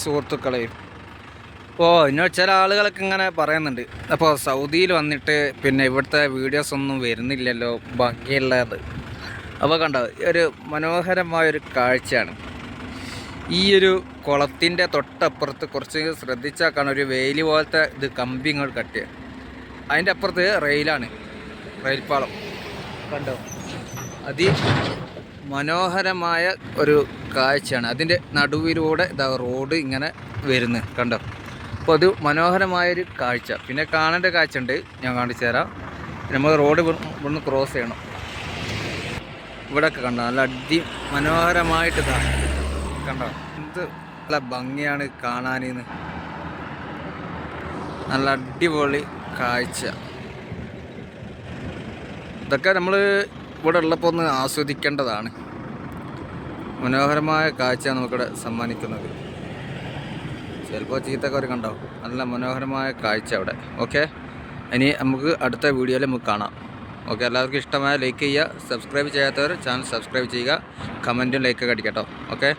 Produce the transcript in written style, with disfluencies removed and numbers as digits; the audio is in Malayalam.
സുഹൃത്തുക്കളെ. എന്നോട് ചില ആളുകളൊക്കെ ഇങ്ങനെ പറയുന്നുണ്ട്, അപ്പോൾ സൗദിയിൽ വന്നിട്ട് പിന്നെ ഇവിടുത്തെ വീഡിയോസ് ഒന്നും വരുന്നില്ലല്ലോ ഭംഗിയുള്ളത്. അപ്പോൾ കണ്ടോ, ഒരു മനോഹരമായൊരു കാഴ്ചയാണ്. ഈ ഒരു കുളത്തിൻ്റെ തൊട്ടപ്പുറത്ത് കുറച്ച് ശ്രദ്ധിച്ചാൽ കാണാം, ഒരു വേലി പോലത്തെ ഇത് കമ്പി ഇങ്ങോട്ട് കട്ടിയ, അതിൻ്റെ അപ്പുറത്ത് റെയിലാണ്, റെയിൽപ്പാളം കണ്ടോ. മനോഹരമായ ഒരു കാഴ്ചയാണ്. അതിൻ്റെ നടുവിലൂടെ ഇതാ റോഡ് ഇങ്ങനെ വരുന്നു കണ്ടോ. അപ്പോൾ അത് മനോഹരമായൊരു കാഴ്ച. പിന്നെ കാണേണ്ട കാഴ്ച ഉണ്ട്, ഞാൻ കാണിച്ചു തരാം. നമ്മൾ റോഡ് ഇവിടുന്ന് ക്രോസ് ചെയ്യണം. ഇവിടെയൊക്കെ കണ്ടോ, നല്ല മനോഹരമായിട്ട് കണ്ടോ, എന്ത് നല്ല ഭംഗിയാണ് കാണാനെന്ന്. നല്ല അടിപൊളി കാഴ്ച. ഇതൊക്കെ നമ്മൾ ഇവിടെ ഉള്ളപ്പോൾ ഒന്ന് ആസ്വദിക്കേണ്ടതാണ്. മനോഹരമായ കാഴ്ചയാണ് നമുക്കിവിടെ സമ്മാനിക്കുന്നത്. ചിലപ്പോൾ ചീത്തൊക്കെ ഒരു കണ്ടോ, നല്ല മനോഹരമായ കാഴ്ച അവിടെ. ഓക്കെ, ഇനി നമുക്ക് അടുത്ത വീഡിയോയിൽ നമുക്ക് കാണാം. ഓക്കെ, എല്ലാവർക്കും ഇഷ്ടമായ ലൈക്ക് ചെയ്യുക, സബ്സ്ക്രൈബ് ചെയ്യാത്തവർ ചാനൽ സബ്സ്ക്രൈബ് ചെയ്യുക, കമൻറ്റും ലൈക്കൊക്കെ അടിക്കട്ടോ. ഓക്കെ.